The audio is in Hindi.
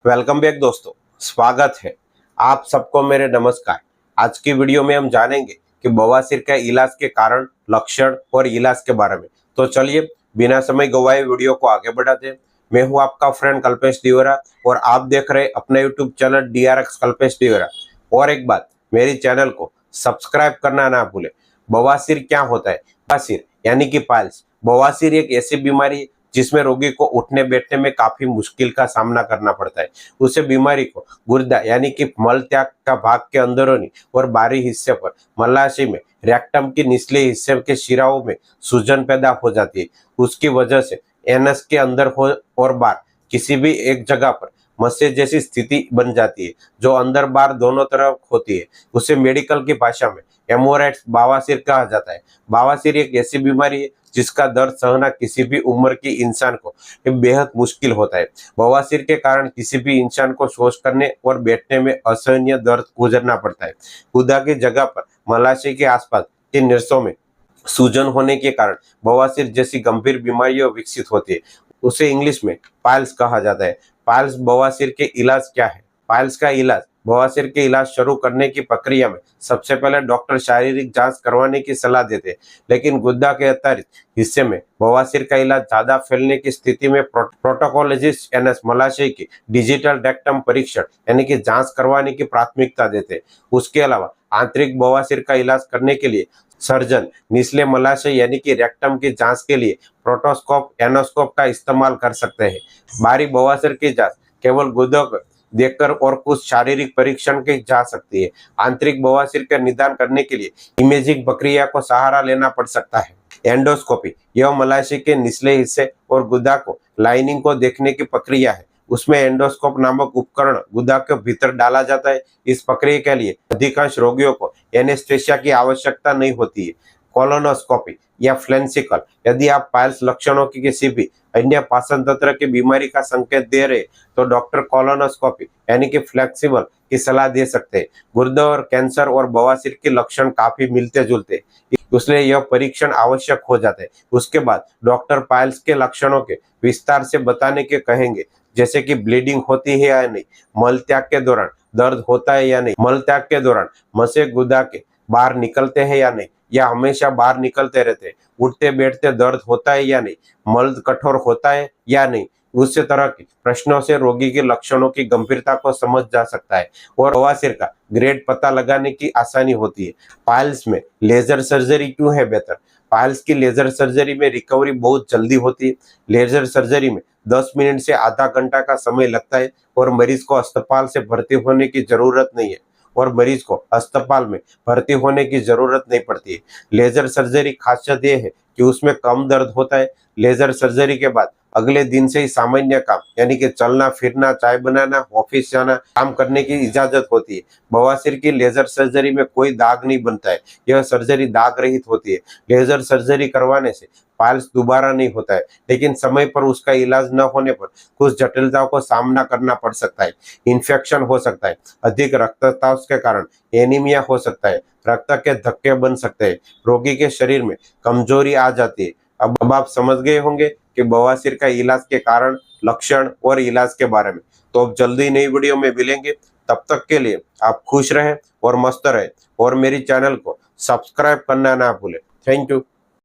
वेलकम बैक दोस्तों, स्वागत है आप सबको मेरे नमस्कार। आज की वीडियो में हम जानेंगे कि बवासीर का इलाज के कारण, लक्षण और इलाज के बारे में। तो चलिए बिना समय गवाए वीडियो को आगे बढ़ाते हैं। मैं हूं आपका फ्रेंड कल्पेश दिवेरा और आप देख रहे अपना यूट्यूब चैनल DRX कल्पेश दिवेरा। और एक बात, मेरी चैनल को सब्सक्राइब करना ना भूले। बवासीर क्या होता है? बवासीर यानी कि पाइल्स। बवासीर एक ऐसी बीमारी है जिसमें रोगी को उठने बैठने में काफी मुश्किल का सामना करना पड़ता है। उसे बीमारी को गुर्दा यानी कि मल त्याग का भाग के अंदरूनी और बाहरी हिस्से पर, मलाशय में, रेक्टम के निचले हिस्से के शिराओं में सूजन पैदा हो जाती है। उसकी वजह से एनस के अंदर हो और बाहर किसी भी एक जगह पर मस्से जैसी स्थिति बन जाती है, जो अंदर बाहर दोनों तरफ होती है। उसे मेडिकल की भाषा में हेमोरॉइड्स बवासीर कहा जाता है। बवासीर एक ऐसी बीमारी है जिसका दर्द सहना किसी भी उम्र की इंसान को बेहद मुश्किल होता है। बवासीर के कारण किसी भी इंसान को शौच करने और बैठने में असहनीय दर्द गुजरना पड़ता है। गुदा की जगह पर मलाशय के आसपास के निरसों में सूजन होने के कारण बवासीर जैसी गंभीर बीमारियां विकसित होती है। उसे इंग्लिश में पाइल्स कहा जाता है। पाइल्स बवासीर के इलाज क्या है? पाइल्स का इलाज, बवासीर के इलाज शुरू करने की प्रक्रिया में सबसे पहले डॉक्टर शारीरिक जांच करवाने की सलाह देते हैं, लेकिन गुदा के अतिरिक्त हिस्से में बवासीर का इलाज ज्यादा फैलने की स्थिति में प्रोटोकोलॉजिस्ट एनएस मलाशय की डिजिटल रेक्टम परीक्षण यानी कि जांच करवाने की प्राथमिकता देते हैं। उसके अलावा आंतरिक बवासीर का इलाज करने के लिए सर्जन निचले मलाशय यानी कि रेक्टम की जांच के लिए प्रोटोस्कोप, एनोस्कोप का इस्तेमाल कर सकते हैं। बाहरी बवासीर की जांच केवल गुदा को देखकर और कुछ शारीरिक परीक्षण की जा सकती है। आंतरिक बवासीर का निदान करने के लिए इमेजिंग प्रक्रिया को सहारा लेना पड़ सकता है। एंडोस्कोपी यह मलाशय के निचले हिस्से और गुदा को लाइनिंग को देखने की प्रक्रिया है। उसमें एंडोस्कोप नामक उपकरण गुदा के भीतर डाला जाता है। इस प्रक्रिया के लिए अधिकांश रोगियों को एनेस्थेसिया की आवश्यकता नहीं होती है। कोलोनोस्कोपी या फ्लेंसिकल, यदि आप पाइल्स लक्षणों की किसी भी अन्य पाचन तंत्र की बीमारी का संकेत दे रहे तो डॉक्टर कोलोनोस्कोपी यानी कि फ्लेक्सिबल की सलाह दे सकते हैं। गुर्दे और कैंसर और बवासीर के लक्षण काफी मिलते जुलते, इसलिए यह परीक्षण आवश्यक हो जाता है। उसके बाद डॉक्टर पाइल्स के लक्षणों के विस्तार से बताने के कहेंगे, जैसे कि ब्लीडिंग होती है या नहीं, मल त्याग के दौरान दर्द होता है या नहीं, मल त्याग के दौरान मसे गुदा के बाहर निकलते हैं या नहीं, या हमेशा बाहर निकलते रहते हैं, उठते बैठते दर्द होता है या नहीं, मल कठोर होता है या नहीं। उस तरह के प्रश्नों से रोगी के लक्षणों की गंभीरता को समझ जा सकता है और बवासीर का ग्रेड पता लगाने की आसानी होती है। पाइल्स में लेजर सर्जरी क्यों है बेहतर? पाइल्स की लेजर सर्जरी में रिकवरी बहुत जल्दी होती है। लेजर सर्जरी में 10 मिनट से आधा घंटा का समय लगता है और मरीज को अस्पताल से भर्ती होने की जरूरत नहीं है और मरीज को अस्पताल में भर्ती होने की जरूरत नहीं पड़ती है। लेजर सर्जरी खासियत यह है कि उसमें कम दर्द होता है। लेजर सर्जरी के बाद अगले दिन से ही सामान्य काम यानी कि चलना फिरना, चाय बनाना, ऑफिस जाना, काम करने की इजाजत होती है। बवासीर की लेजर सर्जरी में कोई दाग नहीं बनता है। यह सर्जरी दाग रहित होती है। लेजर सर्जरी करवाने से पाइल्स दोबारा नहीं होता है, लेकिन समय पर उसका इलाज न होने पर कुछ जटिलताओं को सामना करना पड़ सकता है। इन्फेक्शन हो सकता है, अधिक रक्तस्राव के कारण एनीमिया हो सकता है, रक्त के धक्के बन सकते हैं, रोगी के शरीर में कमजोरी आ जाती है। अब आप समझ गए होंगे कि बवासीर का इलाज के कारण, लक्षण और इलाज के बारे में। तो अब जल्दी नई वीडियो में मिलेंगे। तब तक के लिए आप खुश रहें और मस्त रहें और मेरी चैनल को सब्सक्राइब करना ना भूलें। Thank you.